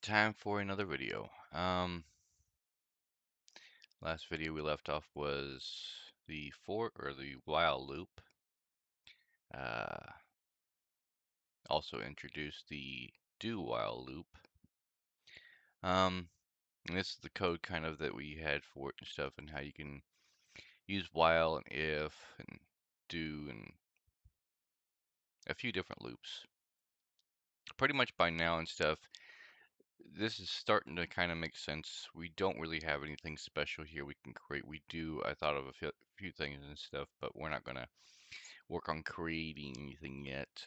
time for another video. Last video we left off was the for or the while loop. Uh, also introduced the do while loop. And this is the code kind of that we had for it and stuff, and how you can use while and if and do and a few different loops. Pretty much by now and stuff, this is starting to kind of make sense. We don't really have anything special here we can create. I thought of a few things and stuff, but we're not going to work on creating anything yet.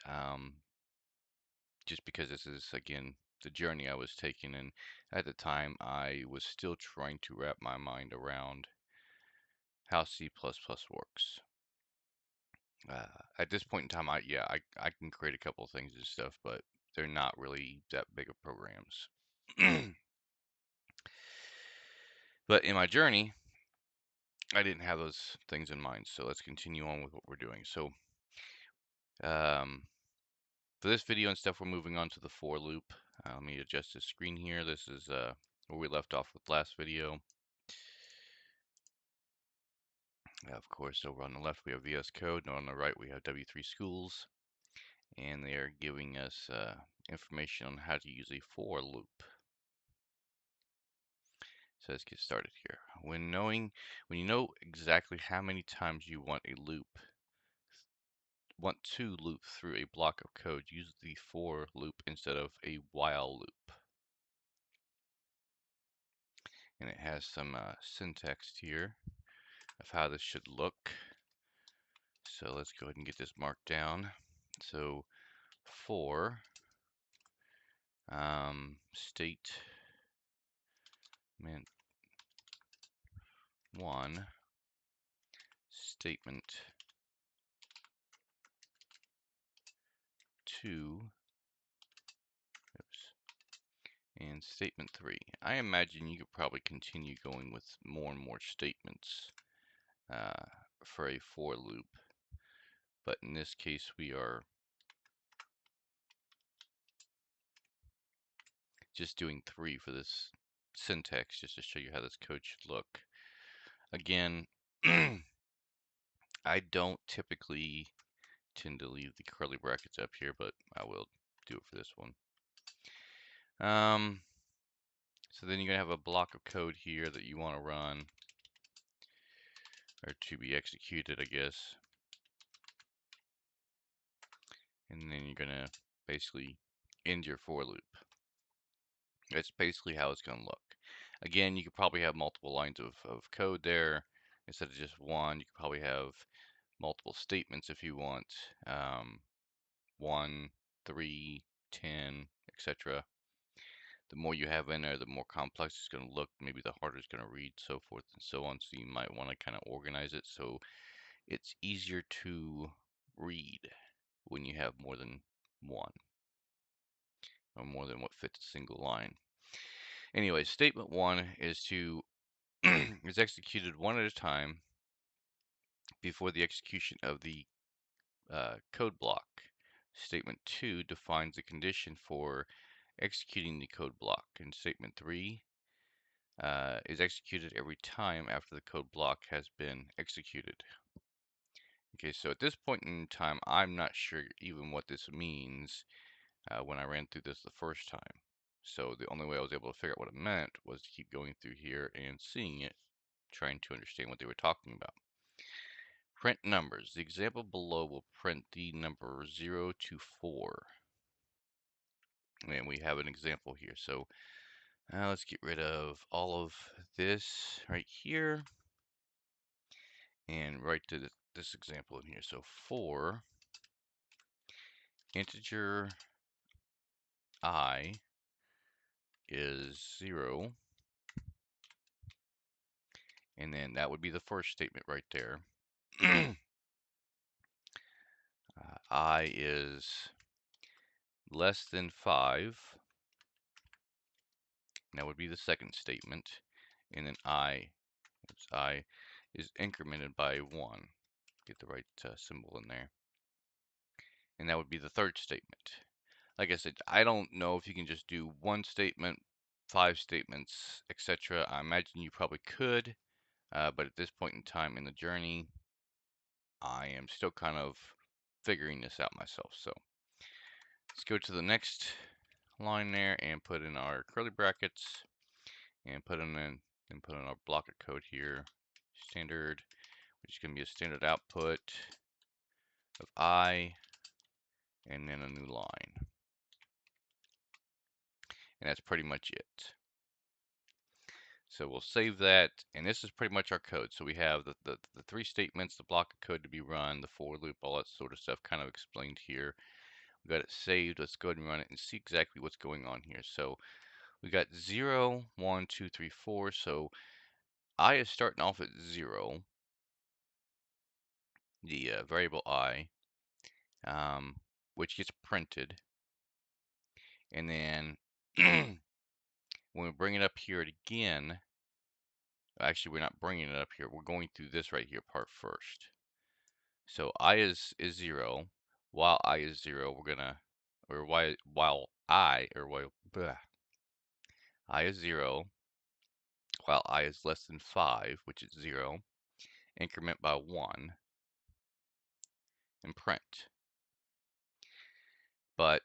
Just because this is, again, the journey I was taking. And at the time, I was still trying to wrap my mind around how C++ works. At this point in time, I can create a couple of things and stuff, but they're not really that big of programs. But in my journey, I didn't have those things in mind, so let's continue on with what we're doing. So, for this video and stuff, we're moving on to the for loop. Let me adjust this screen here. This is where we left off with last video. Of course, over on the left we have VS Code, and on the right we have W3 Schools, and they are giving us information on how to use a for loop. So let's get started here. When you know exactly how many times you want to loop through a block of code, use the for loop instead of a while loop. And it has some syntax here of how this should look. So let's go ahead and get this marked down. So for statement 1, statement 2, and statement 3. I imagine you could probably continue going with more and more statements for a for loop, but in this case we are just doing 3 for this syntax, just to show you how this code should look. Again, I don't typically tend to leave the curly brackets up here, but I will do it for this one. So then you're going to have a block of code here that you want to run, or to be executed, I guess. And then you're going to basically end your for loop. That's basically how it's going to look. Again, you could probably have multiple lines of code there. Instead of just one, you could probably have multiple statements if you want. 1, 3, 10, etc. The more you have in there, the more complex it's going to look. Maybe the harder it's going to read, so forth and so on. So you might want to kind of organize it so it's easier to read when you have more than one, or more than what fits a single line. Anyway, statement 1 is to is executed one at a time before the execution of the code block. Statement 2 defines the condition for executing the code block, and statement 3 is executed every time after the code block has been executed. Okay, so at this point in time, I'm not sure even what this means when I ran through this the first time. So the only way I was able to figure out what it meant was to keep going through here and seeing it, trying to understand what they were talking about. Print numbers. The example below will print the number 0 to 4. And we have an example here. So let's get rid of all of this right here and write this example in here. So for integer I is 0, and then that would be the first statement right there. I is less than 5, and that would be the second statement, and then I is incremented by 1. Get the right symbol in there. And that would be the third statement. like I said, I don't know if you can just do one statement, 5 statements, etc. I imagine you probably could, but at this point in time in the journey, I am still kind of figuring this out myself. So let's go to the next line there and put in our curly brackets and put in our block of code here, standard, which is going to be a standard output of I, and then a new line. And that's pretty much it. So we'll save that, and this is pretty much our code. So we have the 3 statements, the block of code to be run, the for loop, all that sort of stuff kind of explained here. We got it saved. Let's go ahead and run it and see exactly what's going on here. So we got 0, 1, 2, 3, 4. So I is starting off at 0, the variable I, which gets printed. And then when we bring it up here again, actually we're not bringing it up here. We're going through this right here part first. So I is 0. While I is 0, we're gonna, or while I, or while, blah, I is 0, while I is less than 5, which is 0, increment by 1, and print. But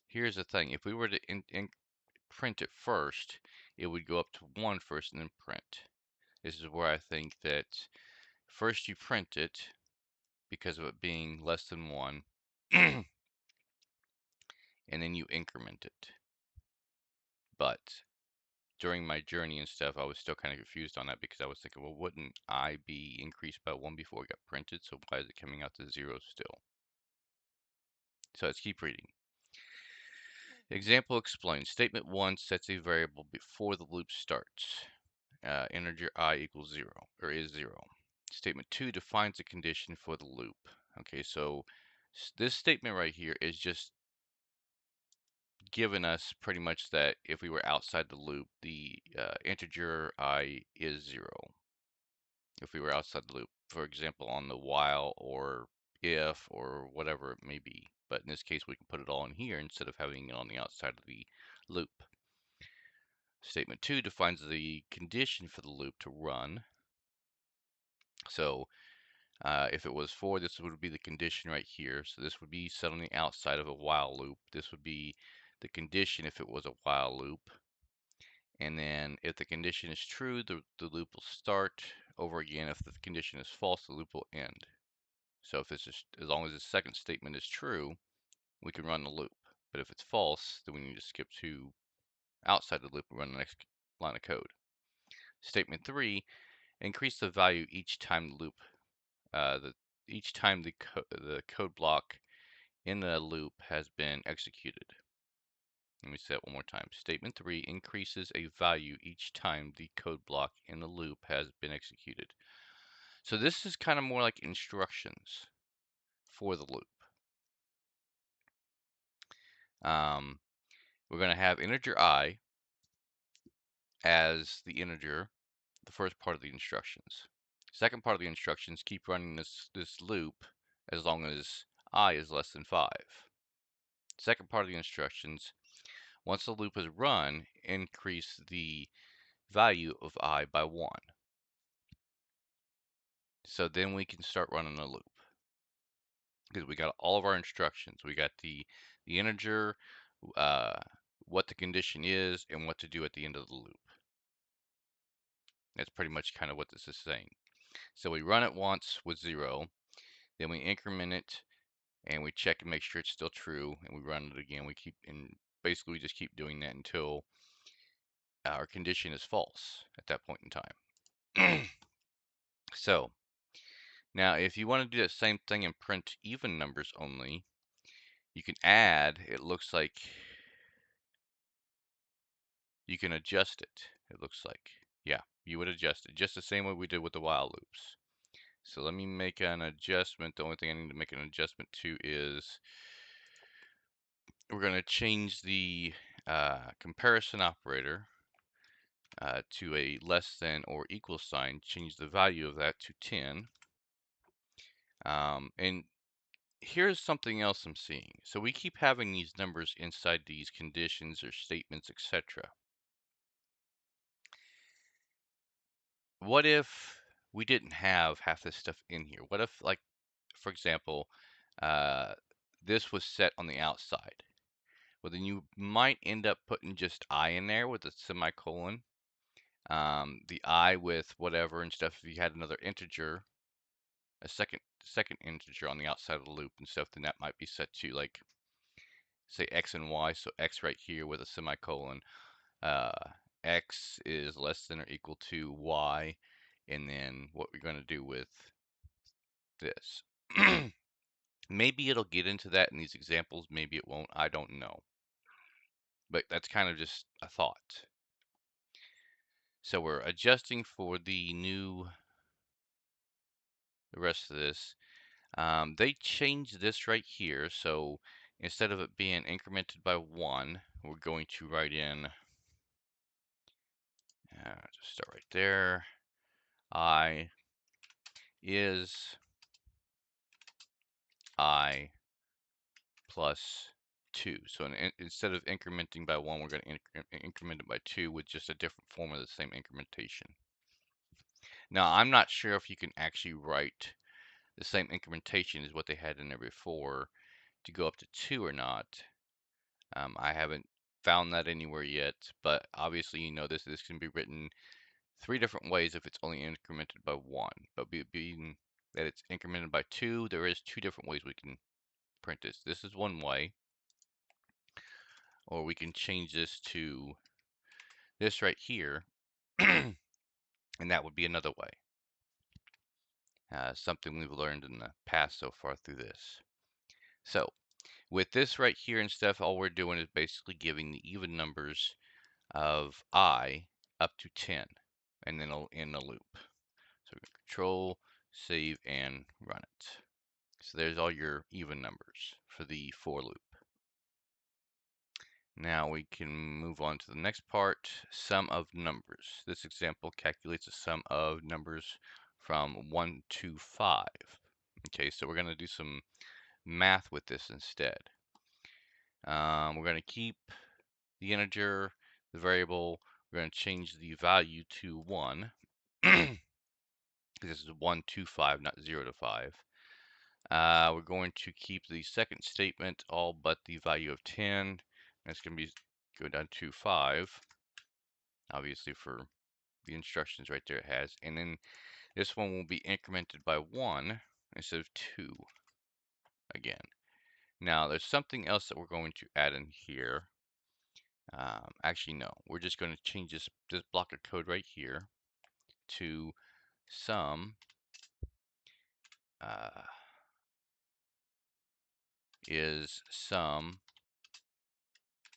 here's the thing, if we were to print it first, it would go up to 1 first and then print. This is where I think that first you print it, because of it being less than 1, and then you increment it. But during my journey and stuff, I was still kind of confused on that, because I was thinking, well, wouldn't I be increased by 1 before it got printed? So why is it coming out to 0 still? So let's keep reading. Example explains. Statement 1 sets a variable before the loop starts. Integer I equals 0, or is 0. Statement 2 defines a condition for the loop. Okay, so this statement right here is just giving us pretty much that if we were outside the loop, the integer I is 0. If we were outside the loop, for example, on the while or if or whatever it may be. But in this case, we can put it all in here instead of having it on the outside of the loop. Statement 2 defines the condition for the loop to run. So if it was 4, this would be the condition right here. So this would be set on the outside of a while loop. This would be the condition if it was a while loop. And then if the condition is true, the loop will start over again. If the condition is false, the loop will end. So if it's just, as long as the second statement is true, we can run the loop. But if it's false, then we need to skip to outside the loop and run the next line of code. Statement 3, increase the value each time the loop, each time the code block in the loop has been executed. Let me say that one more time. Statement 3 increases a value each time the code block in the loop has been executed. So this is kind of more like instructions for the loop. We're going to have integer I as the integer, the first part of the instructions. Second part of the instructions, keep running this loop as long as I is less than 5. Second part of the instructions, once the loop is run, increase the value of I by 1. So then we can start running the loop, because we got all of our instructions. We got the integer, what the condition is, and what to do at the end of the loop. That's pretty much kind of what this is saying. So we run it once with 0, then we increment it, and we check and make sure it's still true, and we run it again. We keep, and basically we just keep doing that until our condition is false at that point in time. So now if you want to do that same thing and print even numbers only, you can add, it looks like you can adjust it. It looks like, yeah, you would adjust it just the same way we did with the while loops. So let me make an adjustment. The only thing I need to make an adjustment to is we're going to change the comparison operator to a less than or equal sign, change the value of that to 10. And here's something else I'm seeing. So we keep having these numbers inside these conditions or statements, etc. What if we didn't have half this stuff in here? What if, like, for example, uh, this was set on the outside? Well, then you might end up putting just I in there with a semicolon. The I with whatever and stuff. If you had another integer, a second integer on the outside of the loop and stuff, then that might be set to, like, say x and y. So x right here with a semicolon. Uh, x is less than or equal to y, and then what we're going to do with this. Maybe it'll get into that in these examples, maybe it won't, I don't know. But that's kind of just a thought. So we're adjusting for the rest of this. They changed this right here, so instead of it being incremented by 1, we're going to write in, just start right there, I is I plus 2. So instead of incrementing by 1, we're going to increment it by 2 with just a different form of the same incrementation. Now, I'm not sure if you can actually write the same incrementation as what they had in there before to go up to 2 or not. I haven't found that anywhere yet, but obviously, this can be written 3 different ways if it's only incremented by 1. But being that it's incremented by 2, there is 2 different ways we can print this. This is one way, or we can change this to this right here, and that would be another way. Something we've learned in the past so far through this. So, with this right here and stuff, all we're doing is basically giving the even numbers of I up to 10, and then in a loop. So control, save, and run it. So there's all your even numbers for the for loop. Now we can move on to the next part, sum of numbers. This example calculates the sum of numbers from 1 to 5. Okay, so we're going to do some math with this instead. We're going to keep the integer, the variable. We're going to change the value to 1. This is 1 to 5, not 0 to 5. We're going to keep the second statement all but the value of 10. That's going to be go down to 5, obviously for the instructions right there it has. And then this one will be incremented by 1 instead of 2 again. Now there's something else that we're going to add in here. Actually, no. We're just going to change this block of code right here to sum is sum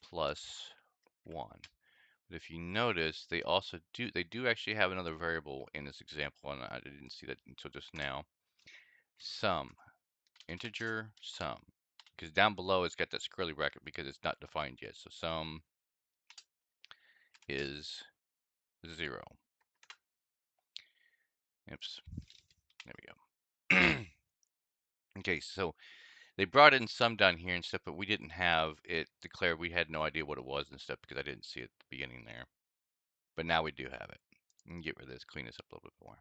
plus 1. But if you notice, they do actually have another variable in this example, and I didn't see that until just now. Sum, integer sum, because down below it's got that squirrely bracket because it's not defined yet. So sum is 0. Oops, there we go. Okay, so they brought in sum down here and stuff, but we didn't have it declared. We had no idea what it was and stuff because I didn't see it at the beginning there. But now we do have it. And get rid of this, clean this up a little bit more.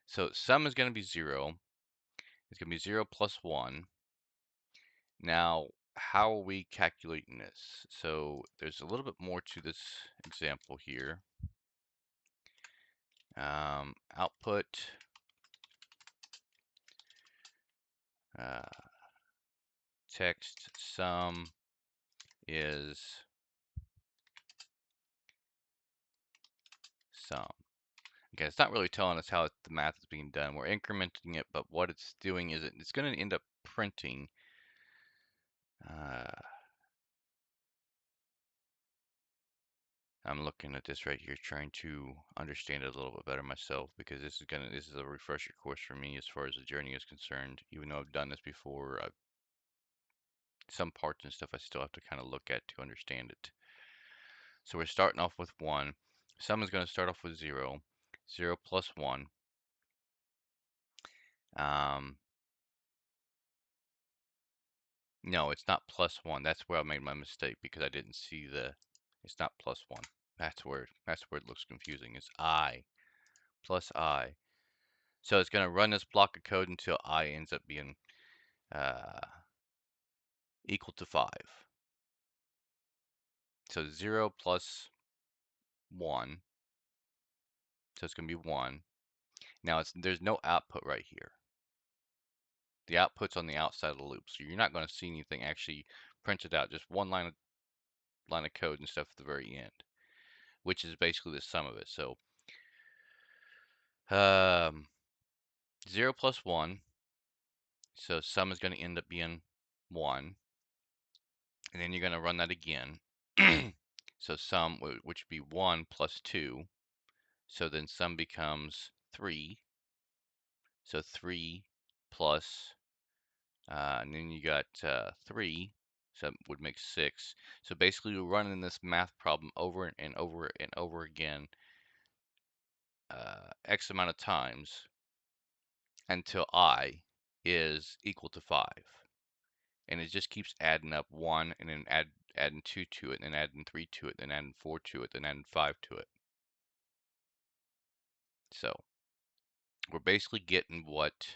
So sum is going to be 0. It's going to be 0 plus 1. Now, how are we calculating this? So there's a little bit more to this example here. Output text sum is sum. Okay, it's not really telling us how the math is being done. We're incrementing it, but what it's doing is it's going to end up printing I'm looking at this right here, trying to understand it a little bit better myself because this is a refresher course for me as far as the journey is concerned. Even though I've done this before, some parts and stuff I still have to kind of look at to understand it. So we're starting off with 1. Sum is going to start off with 0. 0 plus 1. No, it's not +1. That's where I made my mistake because I didn't see it's not +1. That's where it looks confusing. It's I plus I. So it's gonna run this block of code until I ends up being uh, equal to 5. So 0 plus 1. So it's gonna be 1. Now there's no output right here. The output's on the outside of the loop, so you're not going to see anything actually printed out. Just one line of code and stuff at the very end, which is basically the sum of it. So um, 0 plus 1, so sum is going to end up being 1, and then you're going to run that again. So sum, which would be 1 plus 2, so then sum becomes 3. So 3 plus and then you got 3, so that would make 6. So basically, we're running this math problem over and over and over again, X amount of times until I is equal to 5. And it just keeps adding up 1 and then adding 2 to it, and then adding 3 to it, then adding 4 to it, then adding 5 to it. So we're basically getting what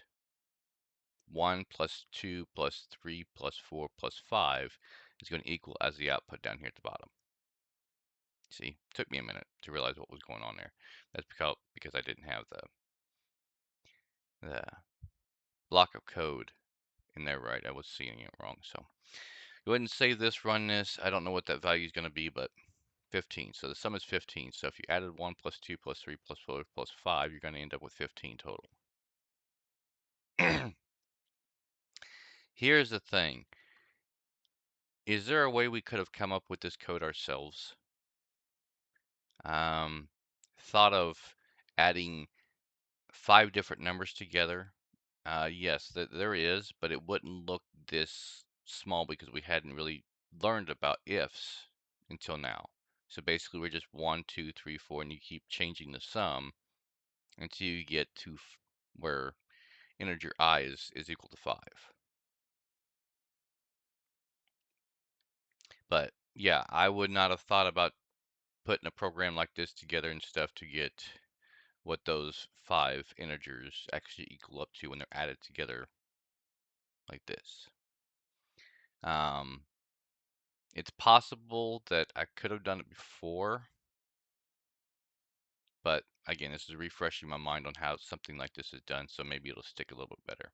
1 plus 2 plus 3 plus 4 plus 5 is going to equal as the output down here at the bottom. See, took me a minute to realize what was going on there. That's because I didn't have the block of code in there right. I was seeing it wrong. So go ahead and save this, run this. I don't know what that value is going to be, but 15. So the sum is 15. So if you added 1 plus 2 plus 3 plus 4 plus 5, you're going to end up with 15 total. Here's the thing. Is there a way we could have come up with this code ourselves? Thought of adding 5 different numbers together. Yes, there is, but it wouldn't look this small because we hadn't really learned about ifs until now. So basically, we're just 1, 2, 3, 4, and you keep changing the sum until you get to where integer I is equal to 5. But yeah, I would not have thought about putting a program like this together and stuff to get what those 5 integers actually equal up to when they're added together like this. It's possible that I could have done it before, but again, this is refreshing my mind on how something like this is done, so maybe it'll stick a little bit better.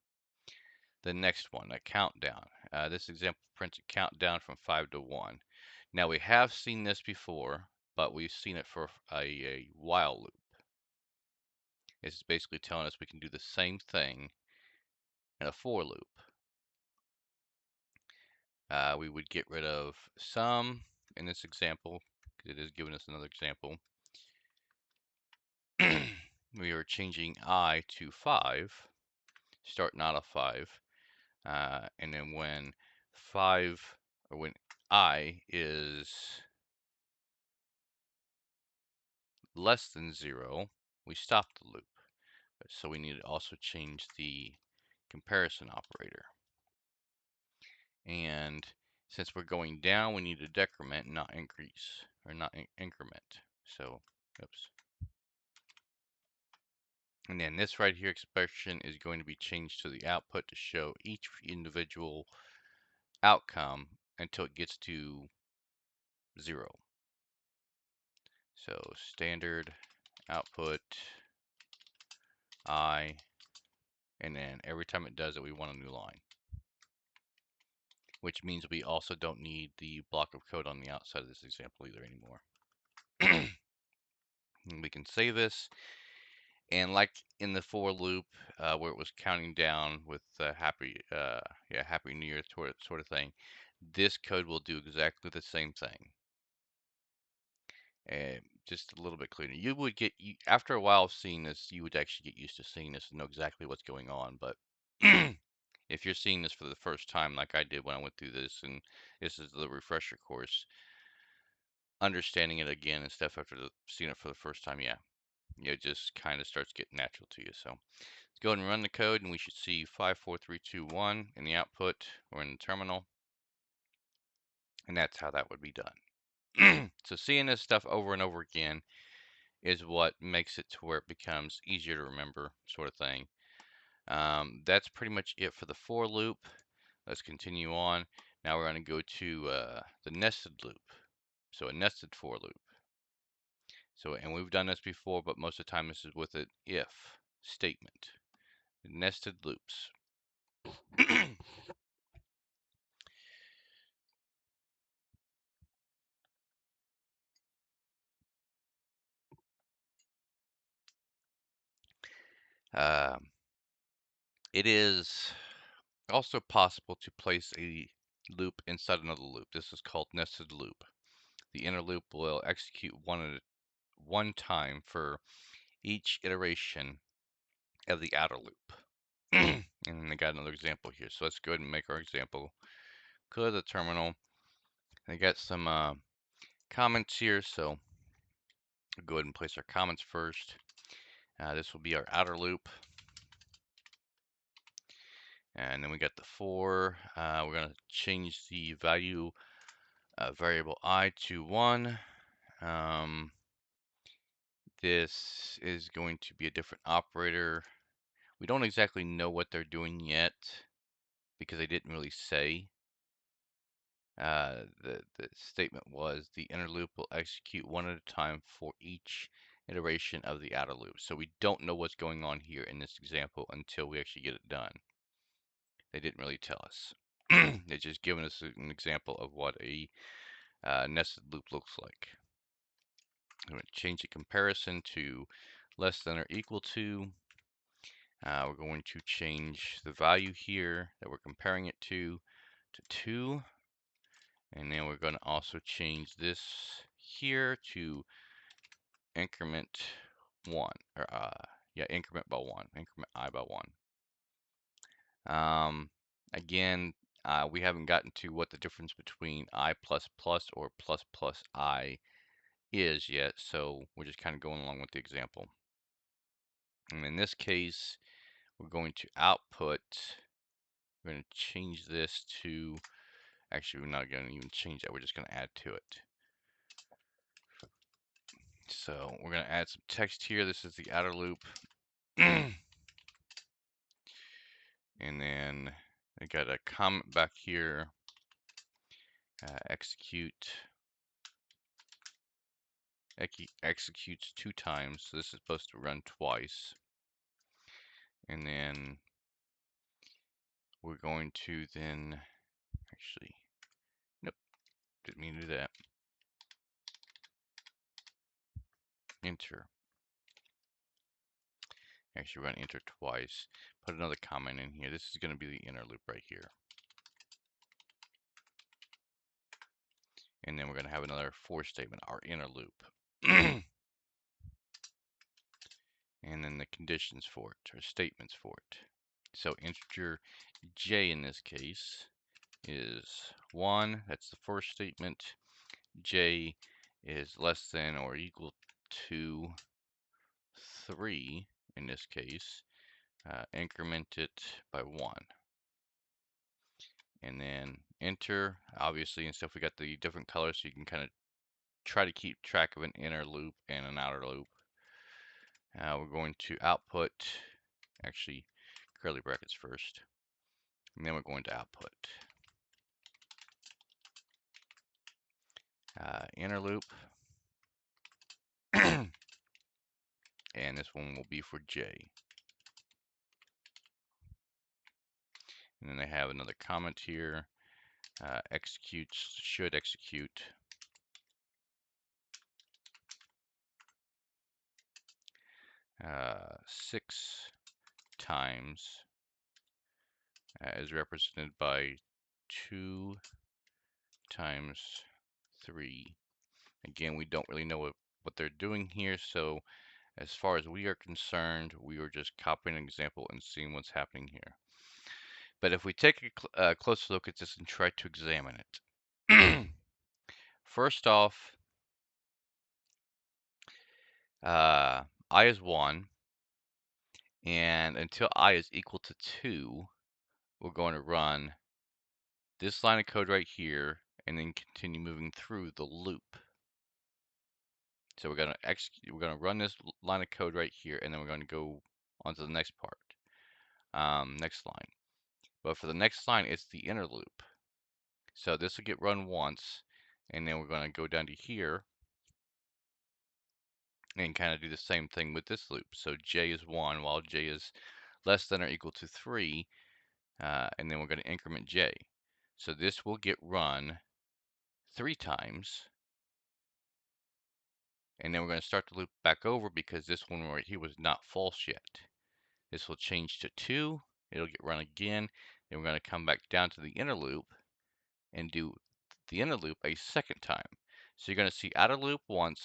The next one, a countdown. This example prints a countdown from 5 to 1. Now, we have seen this before, but we've seen it for a while loop. This is basically telling us we can do the same thing in a for loop. We would get rid of sum in this example, because it is giving us another example. We are changing I to 5, starting out of 5, and then when 5, or when I is less than 0, we stop the loop. So we need to also change the comparison operator. And since we're going down, we need to decrement, not increase, or not increment. So, oops. And then this right here expression is going to be changed to the output to show each individual outcome until it gets to 0. So standard output I, and then every time it does it, we want a new line. Which means we also don't need the block of code on the outside of this example either anymore. We can save this. And like in the for loop, where it was counting down with Happy New Year sort of thing, this code will do exactly the same thing, and just a little bit cleaner. After a while of seeing this, you would actually get used to seeing this and know exactly what's going on. But if you're seeing this for the first time, like I did when I went through this, and this is the refresher course, understanding it again and stuff after seeing it for the first time, yeah, it just kind of starts getting natural to you. So let's go ahead and run the code, and we should see 5, 4, 3, 2, 1 in the output or in the terminal. And that's how that would be done. So seeing this stuff over and over again is what makes it to where it becomes easier to remember, sort of thing. That's pretty much it for the for loop. Let's continue on. Now we're going to go to the nested loop. So a nested for loop. So, and we've done this before, but most of the time this is with an if statement. Nested loops. It is also possible to place a loop inside another loop. This is called nested loop. The inner loop will execute one time for each iteration of the outer loop. And I got another example here. So let's go ahead and make our example. Go to the terminal. I got some comments here, so we'll go ahead and place our comments first. This will be our outer loop. And then we got the for. We're going to change the value variable I to 1. This is going to be a different operator. We don't exactly know what they're doing yet because they didn't really say. The statement was the inner loop will execute one at a time for each iteration of the outer loop. So we don't know what's going on here in this example until we actually get it done. They didn't really tell us. They're just giving us an example of what a nested loop looks like. I'm going to change the comparison to less than or equal to. We're going to change the value here that we're comparing it to 2. And then we're going to also change this here to increment 1, or increment by 1, increment I by 1. Again, we haven't gotten to what the difference between I plus plus or plus plus I is yet, so we're just kind of going along with the example. And in this case, we're going to output, we're going to change this to, actually we're not going to even change that, we're just going to add to it. So we're going to add some text here. This is the outer loop. And then I got a comment back here. Executes 2 times. So this is supposed to run twice. And then we're going to then, actually, nope, didn't mean to do that. Enter. Actually, we're going to enter twice. Put another comment in here. This is going to be the inner loop right here. And then we're going to have another for statement, our inner loop. And then the conditions for it, or statements for it. So integer j in this case is 1. That's the first statement. J is less than or equal to 3 in this case. Increment it by 1. And then enter, obviously, and stuff. We got the different colors, so you can kind of try to keep track of an inner loop and an outer loop. We're going to output, actually, curly brackets first. And then we're going to output inner loop. And this one will be for J. And then they have another comment here. Should execute 6 times as represented by 2 times 3. Again, we don't really know what they're doing here, so as far as we are concerned, we are just copying an example and seeing what's happening here. But if we take a closer look at this and try to examine it. First off, I is 1, and until I is equal to 2, we're going to run this line of code right here, and then continue moving through the loop. So we're gonna run this line of code right here, and then we're going to go on to the next part, next line. But for the next line, it's the inner loop. So this will get run once, and then we're going to go down to here and kind of do the same thing with this loop. So j is 1 while j is less than or equal to 3, and then we're going to increment j. So this will get run 3 times, and then we're going to start the loop back over because this one right here was not false yet. This will change to 2, it'll get run again, then we're going to come back down to the inner loop and do the inner loop a second time. So you're going to see outer loop once,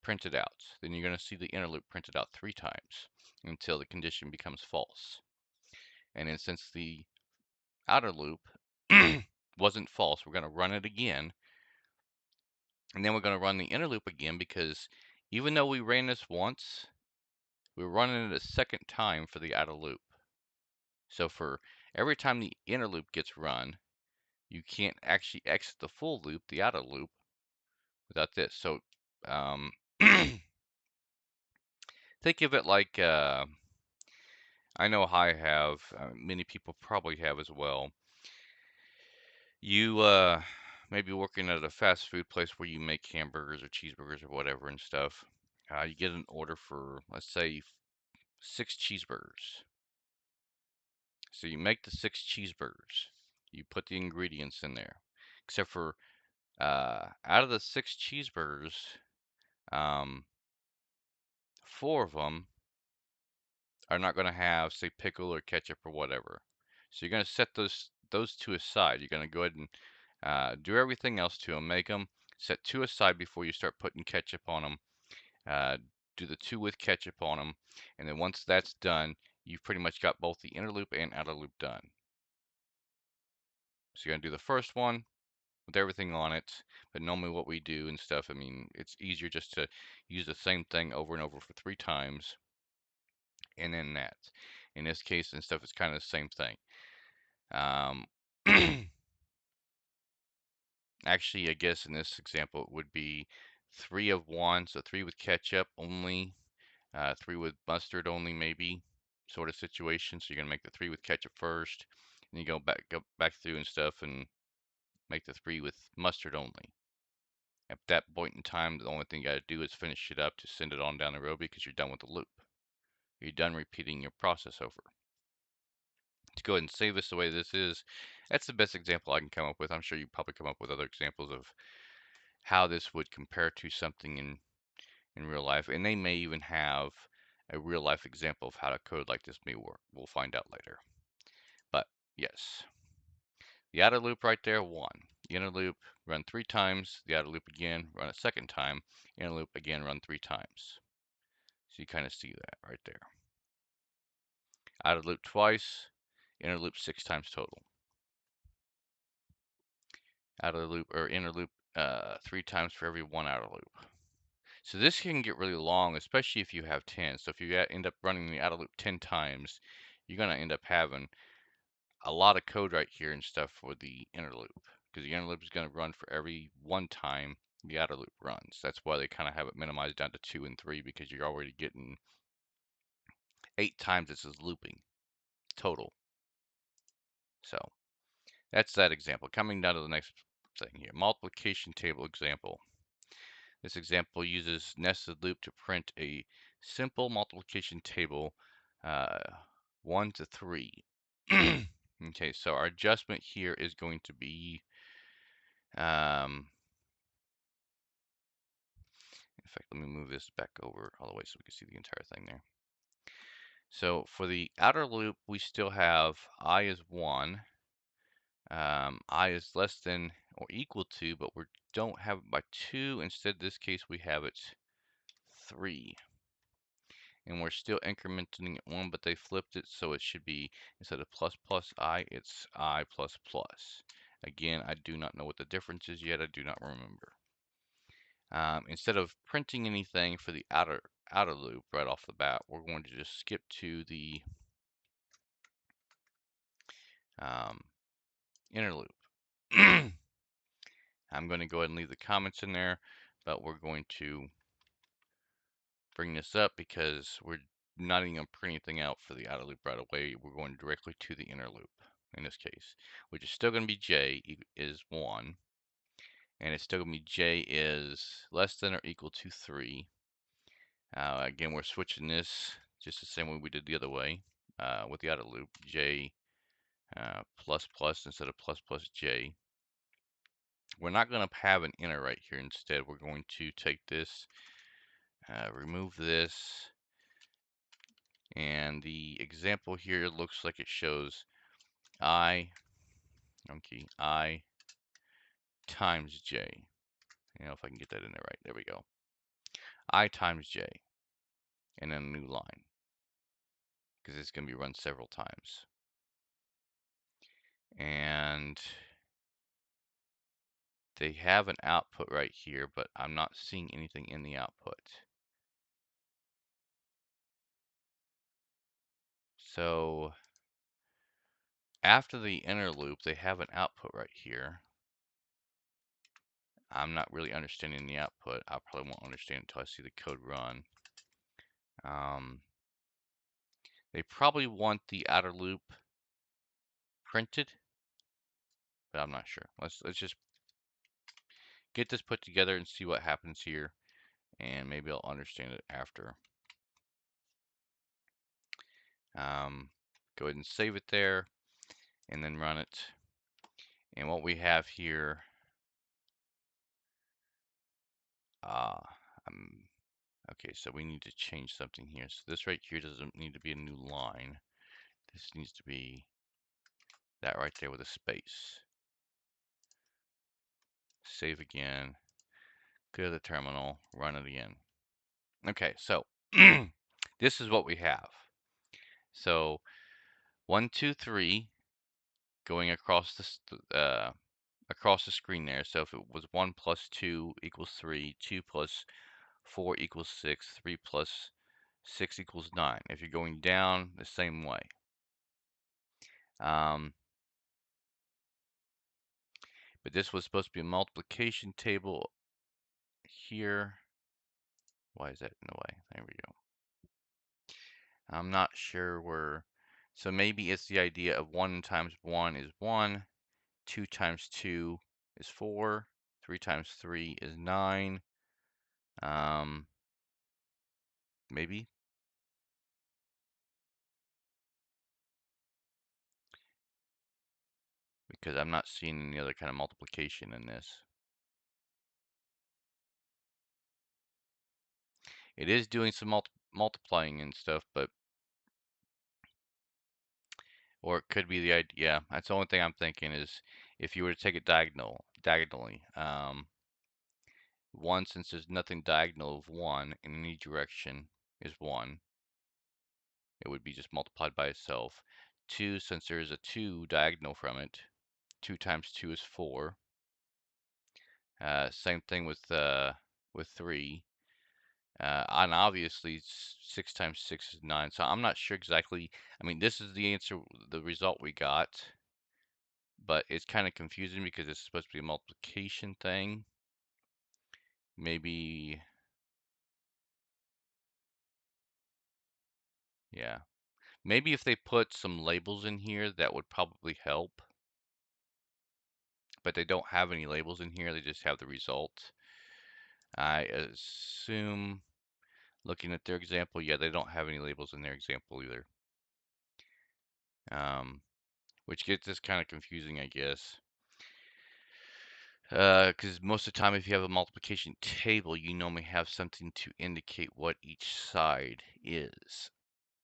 printed out. Then you're going to see the inner loop printed out 3 times until the condition becomes false. And then since the outer loop wasn't false, we're going to run it again. And then we're going to run the inner loop again because even though we ran this once, we're running it a second time for the outer loop. So for every time the inner loop gets run, you can't actually exit the full loop, the outer loop, without this. So think of it like I know I have, many people probably have as well. You maybe working at a fast food place where you make hamburgers or cheeseburgers or whatever and stuff. You get an order for, let's say, 6 cheeseburgers. So you make the 6 cheeseburgers. You put the ingredients in there. Except for out of the 6 cheeseburgers, 4 of them are not going to have, say, pickle or ketchup or whatever. So you're going to set those 2 aside. You're going to go ahead and do everything else to them. Make them, set 2 aside before you start putting ketchup on them. Do the 2 with ketchup on them. And then once that's done, you've pretty much got both the inner loop and outer loop done. So you're going to do the first one with everything on it. But normally what we do and stuff, I mean, it's easier just to use the same thing over and over for 3 times. And then that. In this case and stuff, it's kind of the same thing. Actually, I guess in this example, it would be 3 of 1, so 3 with ketchup only, 3 with mustard only, maybe, sort of situation. So you're gonna make the 3 with ketchup first, and you go back through and stuff, and make the 3 with mustard only. At that point in time, the only thing you gotta do is finish it up to send it on down the road because you're done with the loop. You're done repeating your process over. To go ahead and save this the way this is, that's the best example I can come up with. I'm sure you probably come up with other examples of how this would compare to something in real life, and they may even have a real life example of how a code like this may work. We'll find out later. But yes, the outer loop right there, 1. The inner loop, run 3 times. The outer loop again, run a second time. Inner loop again, run 3 times. So you kind of see that right there. Outer loop twice, inner loop 6 times total. Outer loop or inner loop 3 times for every 1 outer loop. So this can get really long, especially if you have 10. So if you end up running the outer loop 10 times, you're going to end up having a lot of code right here and stuff for the inner loop, because the inner loop is going to run for every 1 time the outer loop runs. That's why they kind of have it minimized down to 2 and 3, because you're already getting 8 times this is looping total. So that's that example. Coming down to the next thing here, multiplication table example. This example uses nested loop to print a simple multiplication table, 1 to 3. Okay, so our adjustment here is going to be, in fact, let me move this back over all the way so we can see the entire thing there. So for the outer loop, we still have I is 1, I is less than or equal to, but we don't have it by 2. Instead, in this case, we have it 3. And we're still incrementing it 1, but they flipped it, so it should be, instead of plus plus I, it's I plus plus. Again, I do not know what the difference is yet. I do not remember. Instead of printing anything for the outer loop right off the bat, we're going to just skip to the inner loop. I'm going to go ahead and leave the comments in there, but we're going to bring this up because we're not even going to print anything out for the outer loop right away. We're going directly to the inner loop in this case, which is still going to be j is 1, and it's still going to be j is less than or equal to 3. Again, we're switching this just the same way we did the other way with the outer loop, j plus plus instead of plus plus j. We're not going to have an inner right here. Instead, we're going to take this, remove this, and the example here looks like it shows I times j. You know, if I can get that in there right. There we go. I times j, and then a new line, because it's going to be run several times. And they have an output right here, but I'm not seeing anything in the output. So after the inner loop, they have an output right here. I'm not really understanding the output. I probably won't understand until I see the code run. They probably want the outer loop printed, but I'm not sure. Let's just get this put together and see what happens here, and maybe I'll understand it after. Go ahead and save it there, and then run it. And what we have here, okay, so we need to change something here. So this right here doesn't need to be a new line. This needs to be that right there with a space. Save again, go to the terminal, run it again. Okay, so this is what we have. So 1, 2, 3 going across the screen there. So if it was 1 plus 2 equals 3, 2 plus 4 equals 6, 3 plus 6 equals 9. If you're going down the same way. But this was supposed to be a multiplication table here. Why is that in the way? There we go. I'm not sure where. So maybe it's the idea of 1 times 1 is 1, 2 times 2 is 4, 3 times 3 is 9. Maybe. Because I'm not seeing any other kind of multiplication in this. It is doing some multiplying and stuff, but or it could be the idea. Yeah, that's the only thing I'm thinking is if you were to take it diagonally. 1, since there's nothing diagonal of 1 in any direction, is 1. It would be just multiplied by itself. 2, since there is a 2 diagonal from it, 2 times 2 is 4. Same thing with 3. And obviously 6 times 6 is 9. So I'm not sure exactly. I mean, this is the answer, the result we got. But it's kind of confusing because it's supposed to be a multiplication thing. Maybe, yeah. Maybe if they put some labels in here, that would probably help. But they don't have any labels in here, they just have the result. I assume, looking at their example, yeah, they don't have any labels in their example either. Which gets this kind of confusing, I guess. Because most of the time, if you have a multiplication table, you normally have something to indicate what each side is.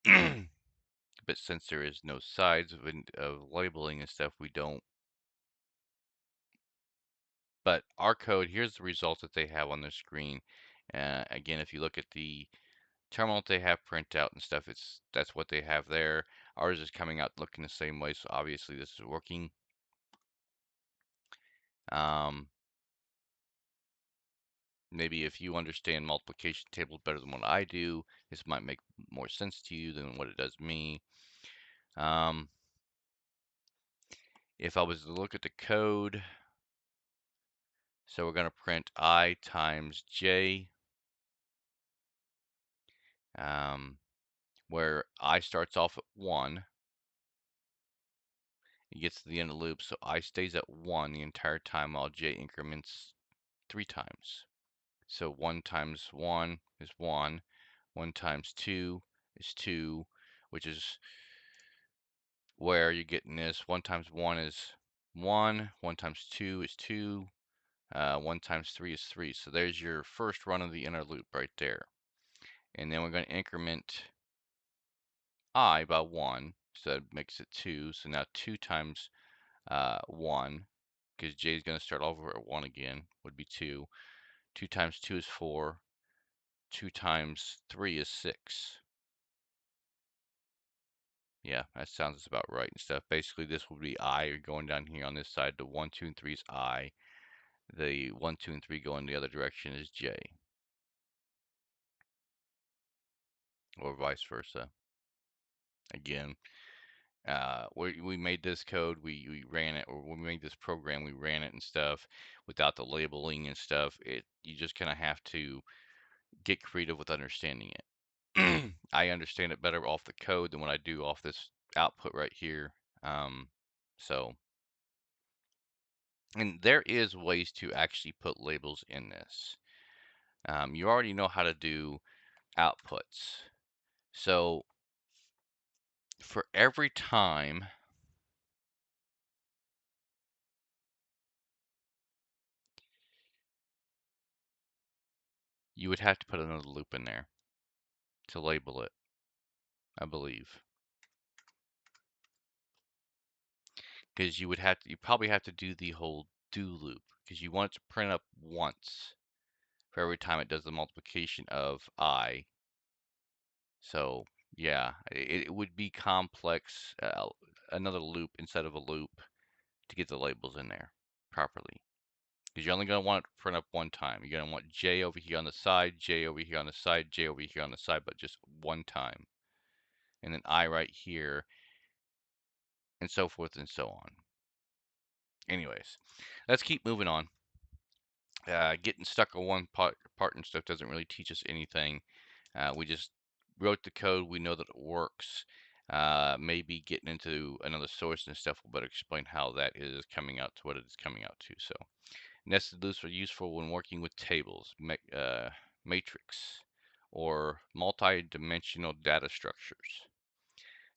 But since there is no sides of labeling and stuff, we don't. But our code, here's the results that they have on the screen. Again, if you look at the terminal that they have print out and stuff, that's what they have there. Ours is coming out looking the same way, so obviously this is working. Maybe if you understand multiplication tables better than what I do, this might make more sense to you than what it does me. If I was to look at the code, So we're going to print I times j, where I starts off at 1. It gets to the end of the loop, so I stays at 1 the entire time while j increments 3 times. So 1 times 1 is 1. 1 times 2 is 2, which is where you're getting this. 1 times 1 is 1. 1 times 2 is 2. 1 times 3 is 3. So there's your first run of the inner loop right there. And then we're going to increment I by 1. So that makes it 2. So now 2 times 1, because j is going to start over at 1 again, would be 2. 2 times 2 is 4. 2 times 3 is 6. Yeah, that sounds about right and stuff. Basically, this will be I going down here on this side. The 1, 2, and 3 is I. The 1, 2, and 3 going the other direction is j, or vice versa. Again, we made this code, we ran it, or when we made this program, we ran it and stuff without the labeling and stuff. You just kind of have to get creative with understanding it. I understand it better off the code than what I do off this output right here. So, and there is ways to actually put labels in this. You already know how to do outputs. So for every time you would have to put another loop in there to label it, I believe. Because you probably have to do the whole do loop, because you want it to print up once for every time it does the multiplication of I. So yeah, it would be complex, another loop instead of a loop to get the labels in there properly. Because you're only going to want it to print up one time. You're going to want J over here on the side, J over here on the side, J over here on the side, but just one time. And then I right here, and so forth and so on. Anyways, let's keep moving on. Getting stuck on one part and stuff doesn't really teach us anything. We just wrote the code. We know that it works. Maybe getting into another source and stuff will better explain how that is coming out to what it is coming out to. So nested loops are useful when working with tables, matrix, or multi-dimensional data structures.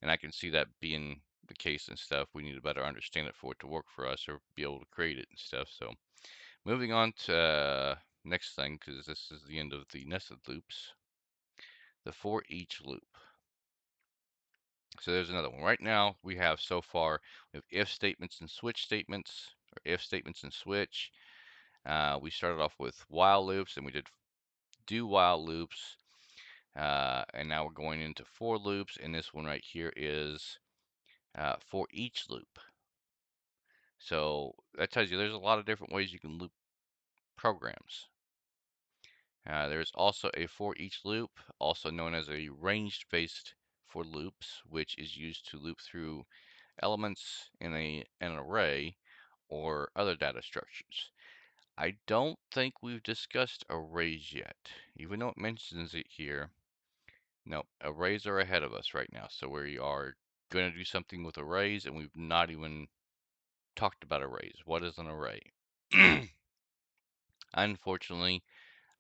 And I can see that being the case and stuff. We need to better understand it for it to work for us or be able to create it and stuff. So moving on to next thing, because this is the end of the nested loops, the for each loop. So there's another one. Right now we have so far, we have if statements and switch statements, or if statements and switch. We started off with while loops, and we did do while loops, and now we're going into for loops, and this one right here is for each loop. So that tells you there's a lot of different ways you can loop programs. There's also a for each loop, also known as a range-based for loops, which is used to loop through elements in an array or other data structures. I don't think we've discussed arrays yet, even though it mentions it here. No, arrays are ahead of us right now. So we are going to do something with arrays, and we've not even talked about arrays. What is an array? Unfortunately,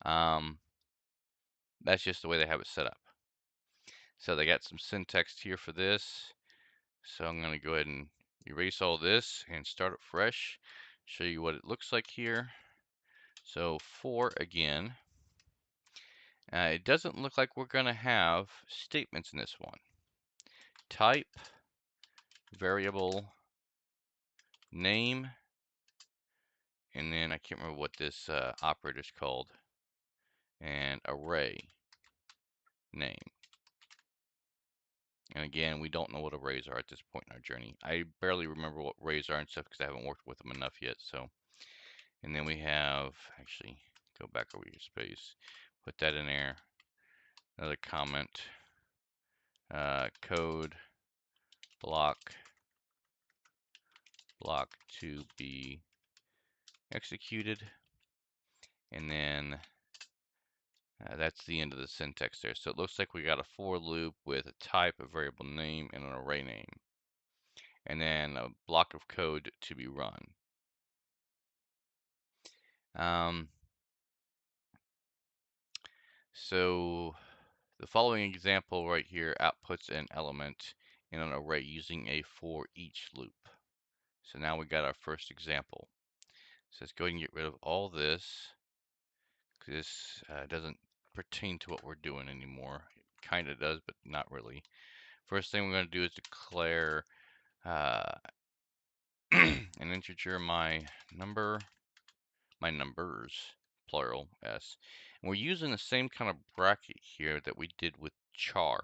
that's just the way they have it set up. So they got some syntax here for this. So I'm going to go ahead and erase all this and start it fresh. Show you what it looks like here. So for again, it doesn't look like we're going to have statements in this one. Type, variable, name, and then I can't remember what this operator is called, and array name. And again, we don't know what arrays are at this point in our journey. I barely remember what arrays are and stuff because I haven't worked with them enough yet. So, and then we have, actually, go back over your space, put that in there. Another comment, code block to be executed. And then that's the end of the syntax there. So it looks like we got a for loop with a type, a variable name, and an array name. And then a block of code to be run. So the following example right here outputs an element in an array using a for each loop. So now we got our first example. So let's go ahead and get rid of all this, because this doesn't pertain to what we're doing anymore. It kind of does, but not really. First thing we're going to do is declare an integer, my numbers, plural, s. And we're using the same kind of bracket here that we did with char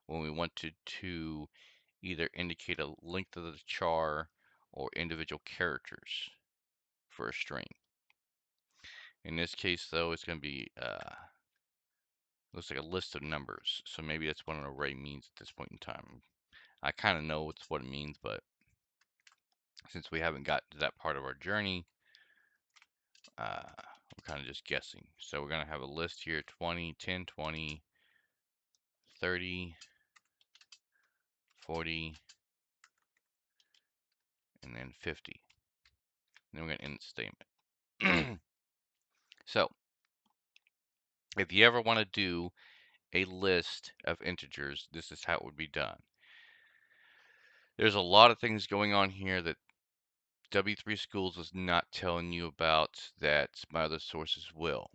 when we wanted to either indicate a length of the char or individual characters for a string. In this case, though, it's going to be looks like a list of numbers. So maybe that's what an array means at this point in time. I kind of know what it means, but since we haven't got to that part of our journey, we're kind of just guessing. So we're going to have a list here: 20, 10, 20, 30, 40, and then 50. And then we're going to end the statement. So if you ever want to do a list of integers, this is how it would be done. There's a lot of things going on here that W3 Schools is not telling you about that my other sources will.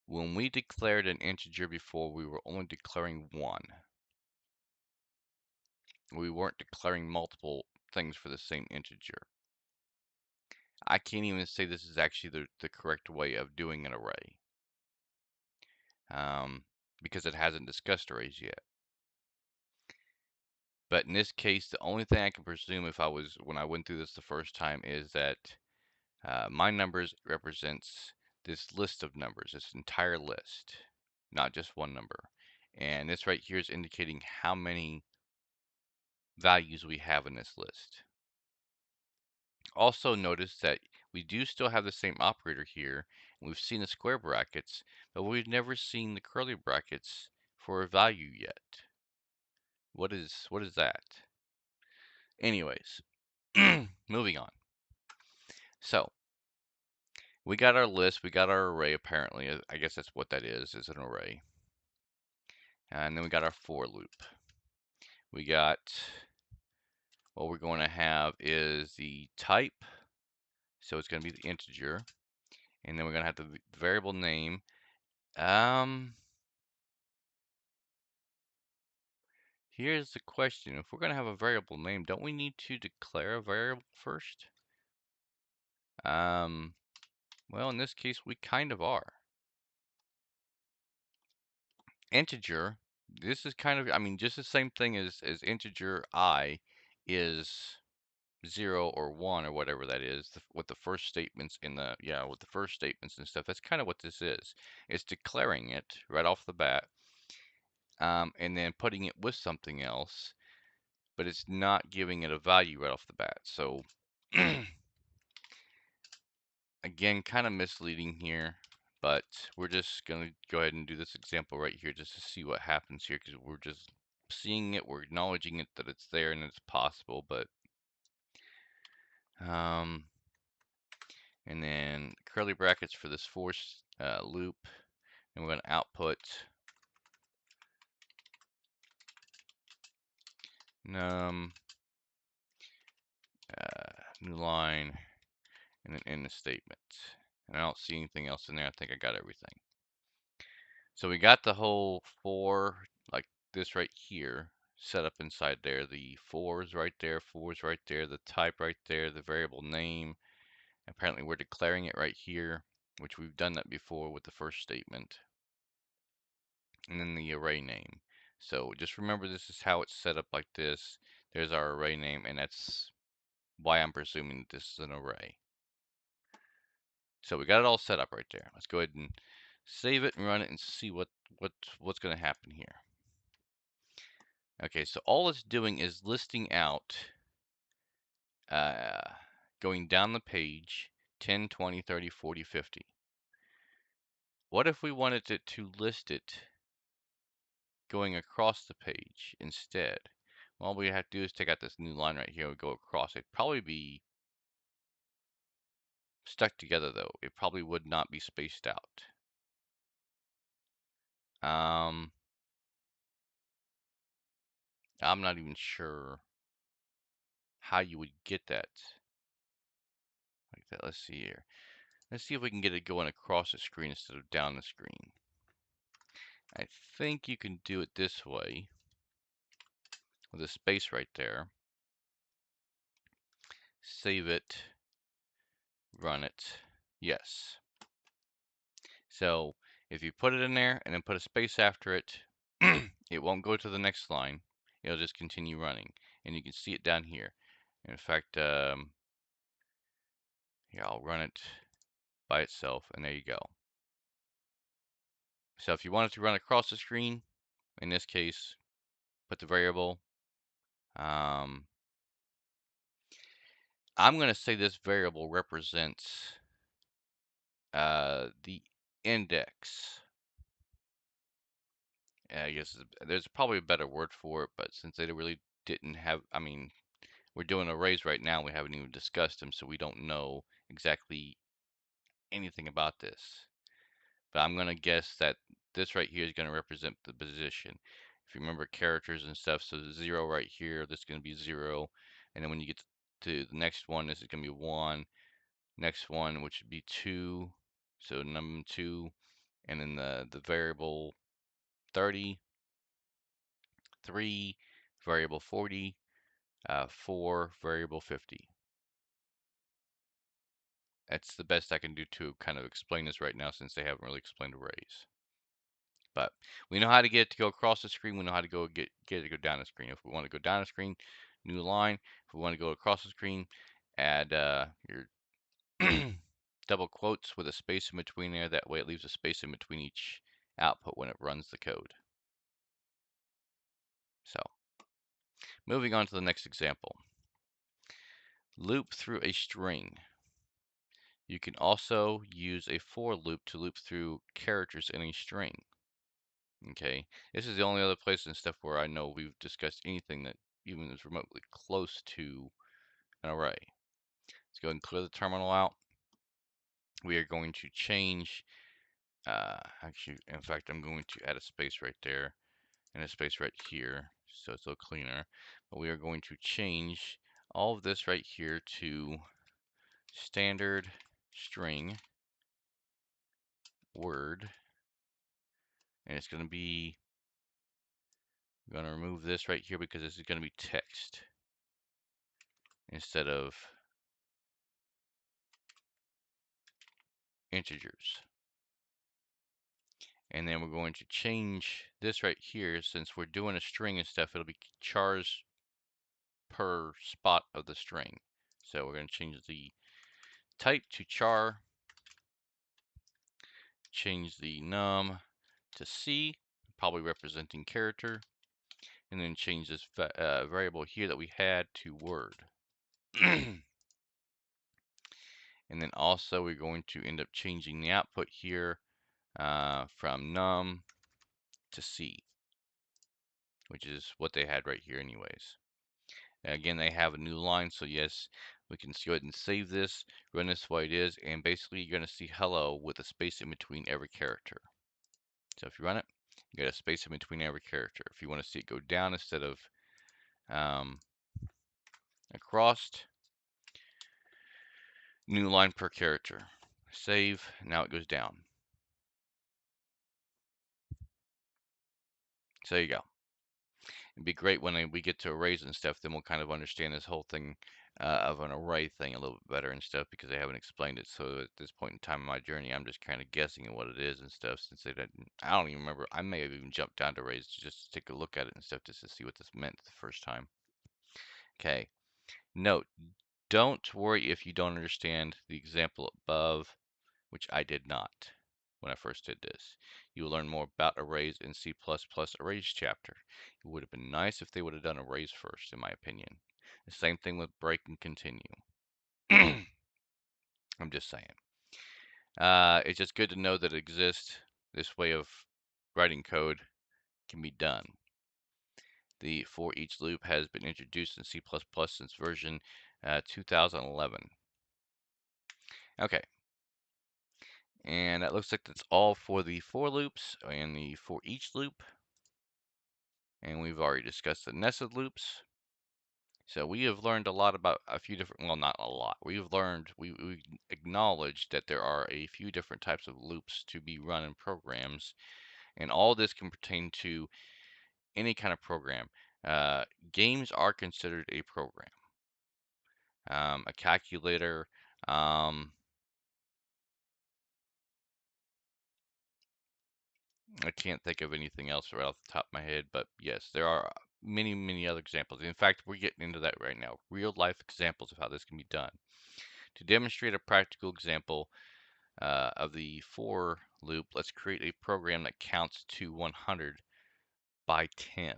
When we declared an integer before, we were only declaring one. We weren't declaring multiple things for the same integer. I can't even say this is actually the correct way of doing an array, because it hasn't discussed arrays yet. But in this case, the only thing I can presume when I went through this the first time is that my numbers represents this list of numbers, this entire list, not just one number. And this right here is indicating how many values we have in this list. Also notice that we do still have the same operator here, and we've seen the square brackets, but we've never seen the curly brackets for a value yet. What is that? Anyways, moving on. So we got our list, we got our array apparently. I guess that's what that is an array. And then we got our for loop. We got, what we're going to have is the type. So it's going to be the integer. And then we're going to have the variable name. Here's the question. If we're going to have a variable name, don't we need to declare a variable first? Well, in this case, we kind of are. Integer, this is kind of, I mean, just the same thing as integer I is 0 or 1 or whatever that is, with the first statements with the first statements and stuff. That's kind of what this is. It's declaring it right off the bat, and then putting it with something else, but it's not giving it a value right off the bat. So again, kind of misleading here, but we're just going to go ahead and do this example right here just to see what happens here, because we're just seeing it, we're acknowledging it that it's there and it's possible, but and then curly brackets for this for loop, and we're going to output num new line, and then end the statement. And I don't see anything else in there. I think I got everything. So we got the whole for, like this right here, set up inside there. The for's right there, the type right there, the variable name. Apparently we're declaring it right here, which we've done that before with the first statement. And then the array name. So just remember, this is how it's set up like this. There's our array name, and that's why I'm presuming that this is an array. So we got it all set up right there. Let's go ahead and save it and run it and see what's going to happen here. Okay, so all it's doing is listing out, going down the page, 10, 20, 30, 40, 50. What if we wanted it to list it going across the page instead? All we have to do is take out this new line right here and go across. It'd probably be stuck together though. It probably would not be spaced out. I'm not even sure how you would get that like that. Let's see here. Let's see if we can get it going across the screen instead of down the screen. I think you can do it this way with a space right there. Save it, run it. Yes. So if you put it in there and then put a space after it, it won't go to the next line. It'll just continue running. And you can see it down here. In fact, here, I'll run it by itself, and there you go. So if you want it to run across the screen, in this case, put the variable. I'm going to say this variable represents the index. I guess there's probably a better word for it, but since they really didn't have, I mean, we're doing arrays right now. We haven't even discussed them, so we don't know exactly anything about this. But I'm going to guess that this right here is going to represent the position. If you remember characters and stuff, so the 0 right here, this is going to be 0. And then when you get to the next one, this is going to be 1. Next one, which would be 2. So number 2. And then the variable 30, 3, variable 40, 4, variable 50. That's the best I can do to kind of explain this right now since they haven't really explained arrays. But we know how to get it to go across the screen. We know how to get it to go down the screen. If we want to go down the screen, new line. If we want to go across the screen, add your double quotes with a space in between there. That way it leaves a space in between each output when it runs the code. So, moving on to the next example. Loop through a string. You can also use a for loop to loop through characters in a string. Okay, this is the only other place and stuff where I know we've discussed anything that even is remotely close to an array. Let's go ahead and clear the terminal out. We are going to change, actually, in fact, I'm going to add a space right there and a space right here so it's a little cleaner. But we are going to change all of this right here to standard string word, and it's going to be, I'm going to remove this right here because this is going to be text instead of integers. And then we're going to change this right here. Since we're doing a string and stuff, it'll be chars per spot of the string. So we're going to change the type to char, change the num to C, probably representing character, and then change this variable here that we had to word. And then also we're going to end up changing the output here from num to C, which is what they had right here anyways. And again, they have a new line, so yes, we can go ahead and save this, run this the way it is, and basically you're going to see hello with a space in between every character. So if you run it, you got a space in between every character. If you want to see it go down instead of across, new line per character. Save, now it goes down. So there you go. It'd be great when we get to arrays and stuff, then we'll kind of understand this whole thing of an array thing a little bit better and stuff because they haven't explained it. So at this point in time in my journey, I'm just kind of guessing at what it is and stuff since they didn't. I don't even remember. I may have even jumped down to arrays just to take a look at it and stuff just to see what this meant the first time. Okay. Note, don't worry if you don't understand the example above, which I did not when I first did this. You will learn more about arrays in C++ arrays chapter. It would have been nice if they would have done arrays first, in my opinion. The same thing with break and continue. I'm just saying. It's just good to know that it exists. This way of writing code can be done. The for each loop has been introduced in C++ since version 2011. Okay, and that looks like that's all for the for loops and the for each loop. And we've already discussed the nested loops. So we have learned a lot about a few different, well, not a lot. We've learned, we acknowledged that there are a few different types of loops to be run in programs. And all this can pertain to any kind of program. Games are considered a program. A calculator, I can't think of anything else right off the top of my head, but yes, there are many, many other examples. In fact, we're getting into that right now. Real life examples of how this can be done. To demonstrate a practical example of the for loop, let's create a program that counts to 100 by 10.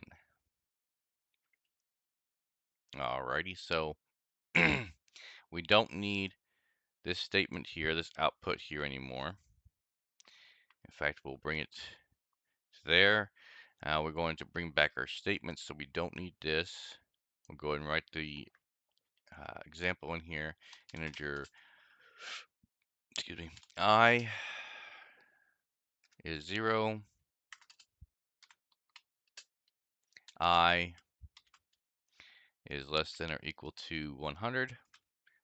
Alrighty, so we don't need this statement here, this output here anymore. In fact, we'll bring it to there. We're going to bring back our statements, so we don't need this. We'll go ahead and write the example in here. Integer, excuse me, I is 0. I is less than or equal to 100.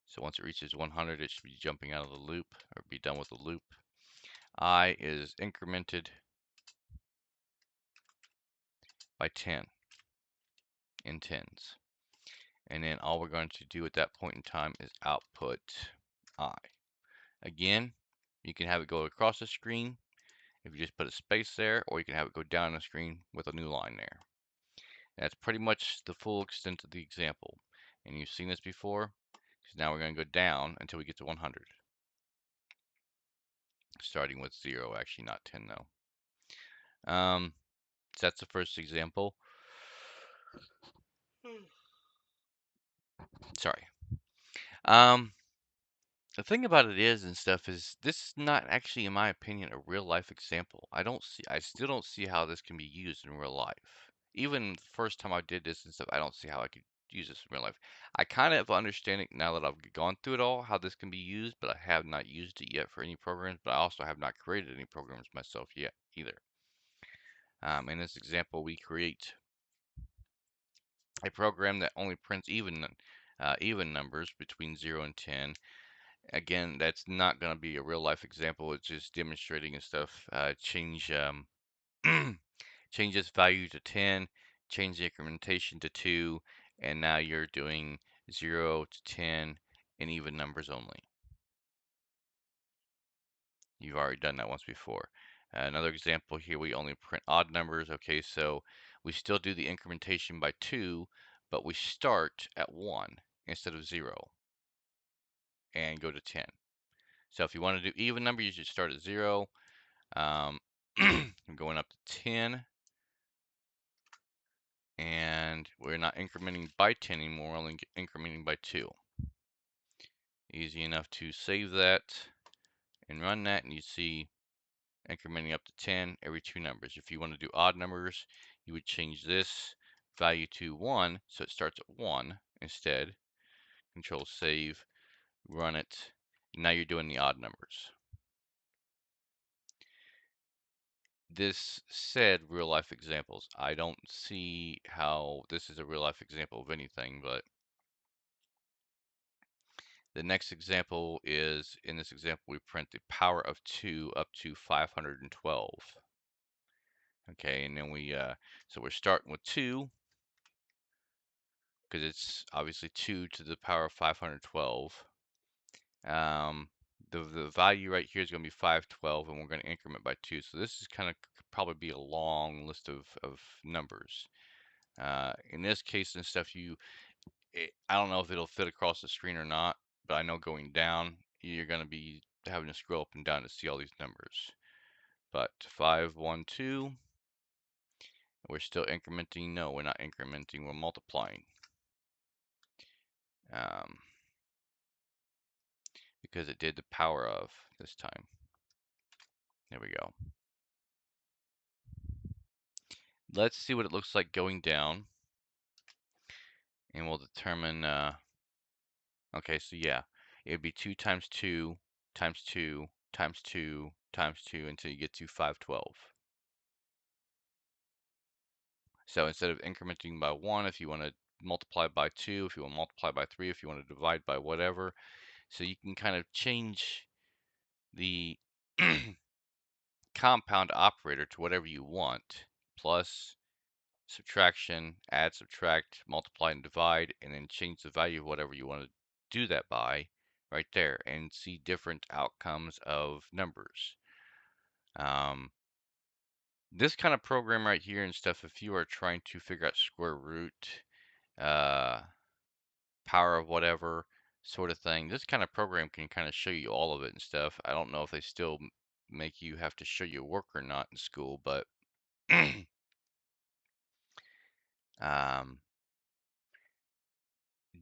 So once it reaches 100, it should be jumping out of the loop or be done with the loop. I is incremented by 10 in tens. And then all we're going to do at that point in time is output I. Again, you can have it go across the screen if you just put a space there, or you can have it go down the screen with a new line there. That's pretty much the full extent of the example. And you've seen this before, because now we're going to go down until we get to 100. Starting with 0, actually not 10 though. So that's the first example. Sorry. The thing about it is and stuff is this is not actually, in my opinion, a real life example. I still don't see how this can be used in real life. Even the first time I did this and stuff, I don't see how I could use this in real life. I kind of understand it now that I've gone through it all, how this can be used, but I have not used it yet for any programs, but I also have not created any programs myself yet either. In this example, we create a program that only prints even numbers between 0 and 10. Again, that's not going to be a real life example. It's just demonstrating and stuff. Change this value to 10, change the incrementation to 2, and now you're doing 0 to 10 in even numbers only. You've already done that once before. Another example here, we only print odd numbers. Okay, so we still do the incrementation by 2, but we start at 1 instead of 0 and go to 10. So if you want to do even number, you should start at 0. I'm going up to 10. And we're not incrementing by 10 anymore, we're only incrementing by 2. Easy enough to save that and run that, and you see incrementing up to 10 every 2 numbers. If you want to do odd numbers, you would change this value to 1, so it starts at 1 instead. Control save, run it. Now you're doing the odd numbers. This said real life examples. I don't see how this is a real life example of anything, but the next example is, in this example, we print the power of 2 up to 512. Okay, and then so we're starting with 2, because it's obviously 2 to the power of 512. The value right here is going to be 512, and we're going to increment by 2. So this is kind of probably be a long list of numbers. In this case and stuff, I don't know if it'll fit across the screen or not, but I know going down, you're going to be having to scroll up and down to see all these numbers. But 512, we're still incrementing. No, we're not incrementing, we're multiplying. because it did the power of this time. There we go. Let's see what it looks like going down, and we'll determine, okay, so yeah, it would be 2 times 2 times 2 times 2 times 2 until you get to 512. So instead of incrementing by 1, if you want to multiply by 2, if you want to multiply by 3, if you want to divide by whatever, so you can kind of change the compound operator to whatever you want, plus, subtraction, add, subtract, multiply, and divide, and then change the value of whatever you want to do that by right there and see different outcomes of numbers. This kind of program right here and stuff, if you are trying to figure out square root, uh, power of whatever sort of thing, this kind of program can kind of show you all of it and stuff. I don't know if they still make you have to show your work or not in school, but um,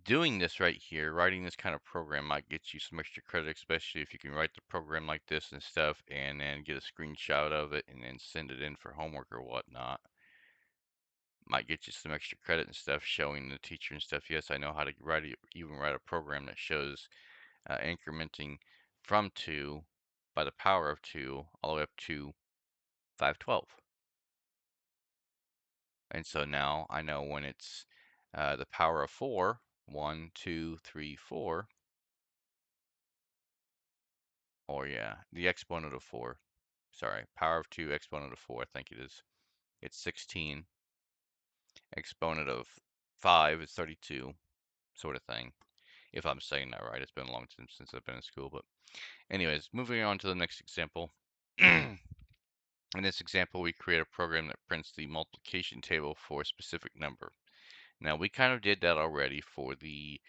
doing this right here, writing this kind of program might get you some extra credit, especially if you can write the program like this and stuff and then get a screenshot of it and then send it in for homework or whatnot. Might get you some extra credit and stuff showing the teacher and stuff. Yes, I know how to even write a program that shows incrementing from 2 by the power of 2 all the way up to 512. And so now I know when it's the power of 4, 1, 2, 3, 4, or yeah, the exponent of 4. Sorry, power of 2, exponent of 4, I think it is. It's 16. Exponent of 5 is 32, sort of thing. If I'm saying that right, it's been a long time since I've been in school. But anyways, moving on to the next example. In this example, we create a program that prints the multiplication table for a specific number. Now, we kind of did that already for the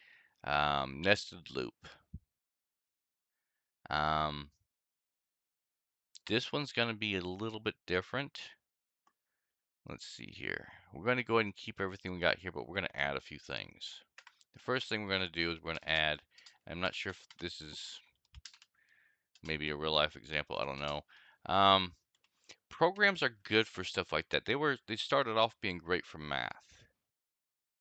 nested loop. This one's going to be a little bit different. Let's see here. We're going to go ahead and keep everything we got here, but we're going to add a few things. The first thing we're going to do is we're going to add, I'm not sure if this is maybe a real life example, I don't know. Programs are good for stuff like that. They started off being great for math.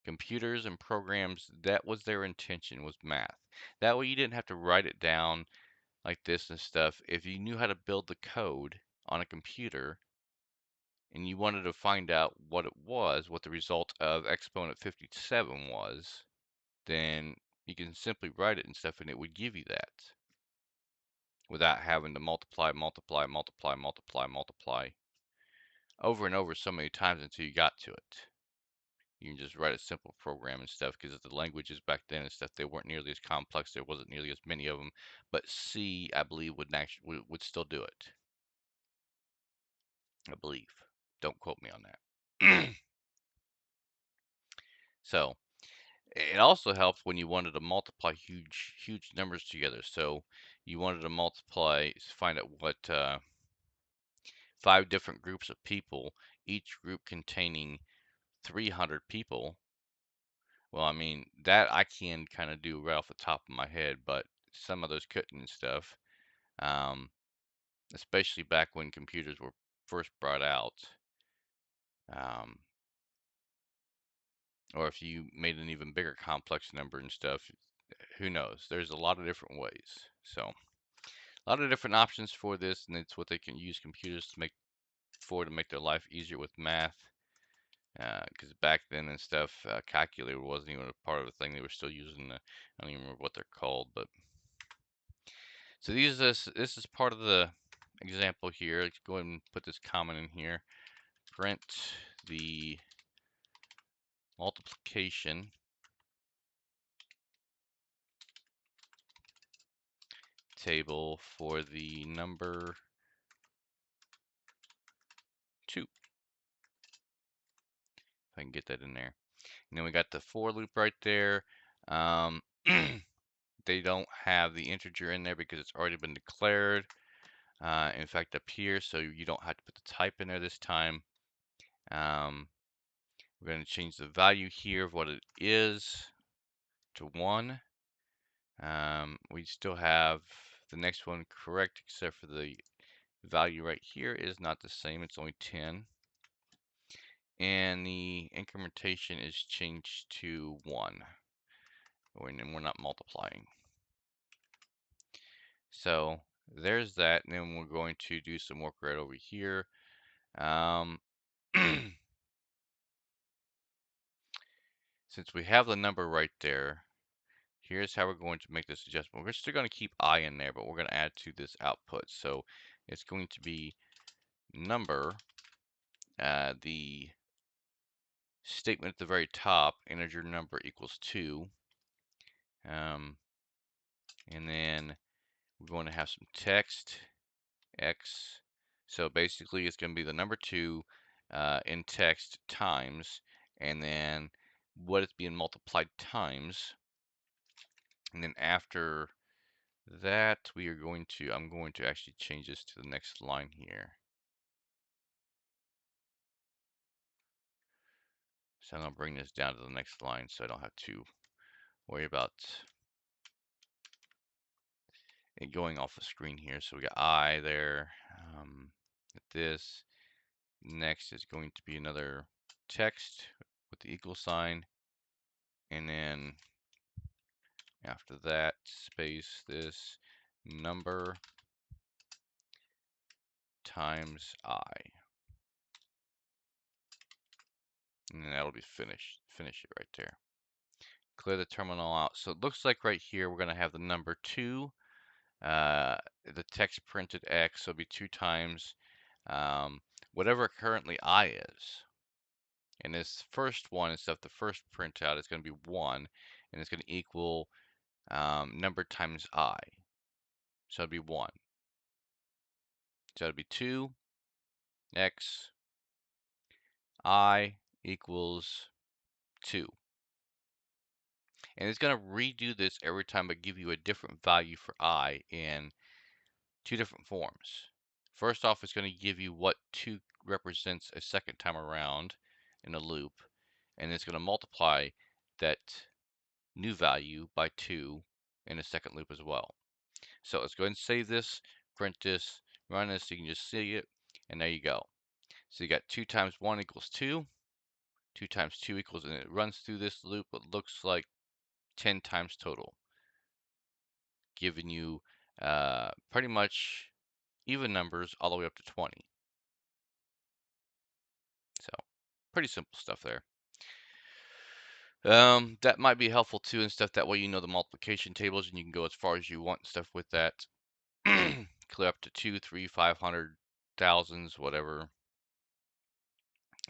Computers and programs, that was their intention, was math. That way you didn't have to write it down like this and stuff. If you knew how to build the code on a computer and you wanted to find out what it was, what the result of exponent 57 was, then you can simply write it and stuff and it would give you that without having to multiply, multiply, multiply, multiply, multiply over and over so many times until you got to it. You can just write a simple program and stuff because the languages back then and stuff, they weren't nearly as complex. There wasn't nearly as many of them, but C, I believe, would still do it. I believe. Don't quote me on that. So it also helps when you wanted to multiply huge numbers together. So you wanted to find out what 5 different groups of people, each group containing 300 people. Well, I mean, that I can kind of do right off the top of my head, but some of those couldn't and stuff. Um, Especially back when computers were first brought out. Um, or if you made an even bigger complex number and stuff, who knows? There's a lot of different ways. So, a lot of different options for this, and it's what they can use computers to make their life easier with math. Because back then and stuff, calculator wasn't even a part of the thing. They were still using I don't even remember what they're called, but so this is part of the example here. Let's go ahead and put this comment in here. Print the multiplication table for the number 2. If I can get that in there. And then we got the for loop right there. They don't have the integer in there because it's already been declared. In fact, up here, so you don't have to put the type in there this time. We're going to change the value here of what it is to 1. We still have the next one correct, except for the value right here is not the same. It's only 10. And the incrementation is changed to 1. And we're not multiplying. So there's that. And then we're going to do some work right over here. Since we have the number right there, here's how we're going to make this adjustment. We're still going to keep I in there, but we're going to add to this output. So it's going to be number, the statement at the very top, integer number equals 2. And then we're going to have some text, x. So basically it's going to be the number 2 in text times, and then what it's being multiplied times. And then after that, I'm going to actually change this to the next line here. So I'm going to bring this down to the next line so I don't have to worry about it going off the screen here. So we got I there. This next is going to be another text with the equal sign. And then after that, space this number times I. And then that'll be finished. Finish it right there. Clear the terminal out. So it looks like right here we're going to have the number 2, the text printed X, so it'll be 2 times whatever currently I is. And this first one, instead of the first printout, is going to be 1, and it's going to equal number times I. So it'll be 1. So it'll be 2 X I equals 2. And it's going to redo this every time, but give you a different value for I in 2 different forms. First off, it's going to give you what 2 represents a second time around in a loop, and it's going to multiply that new value by 2 in a second loop as well. So let's go ahead and save this, print this, run this so you can just see it, and there you go. So you got 2 times 1 equals 2, 2 times 2 equals, and it runs through this loop, it looks like 10 times total, giving you pretty much even numbers all the way up to 20. So pretty simple stuff there. That might be helpful too and stuff. That way you know the multiplication tables and you can go as far as you want and stuff with that. Clear up to 2, 3, 500, thousands, whatever.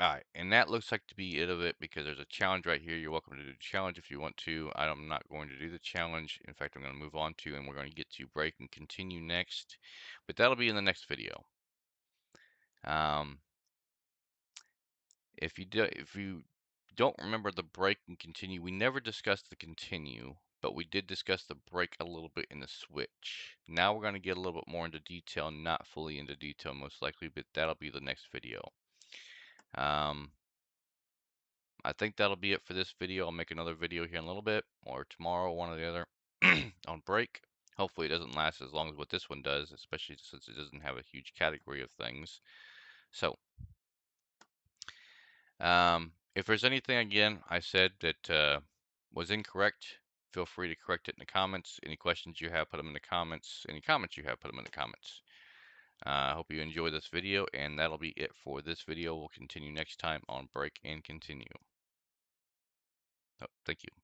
Alright, and that looks like to be it of it because there's a challenge right here. You're welcome to do the challenge if you want to. I'm not going to do the challenge. In fact, I'm going to move on to, and we're going to get to break and continue next. But that'll be in the next video. If you don't remember the break and continue, we never discussed the continue, but we did discuss the break a little bit in the switch. Now we're going to get a little bit more into detail, not fully into detail most likely, but that'll be the next video. I think that'll be it for this video. I'll make another video here in a little bit, or tomorrow, one or the other, on break. Hopefully it doesn't last as long as what this one does, especially since it doesn't have a huge category of things. So, if there's anything, again, I said that was incorrect, feel free to correct it in the comments. Any questions you have, put them in the comments. Any comments you have, put them in the comments. I hope you enjoy this video, and that'll be it for this video. We'll continue next time on Break and Continue. Oh, thank you.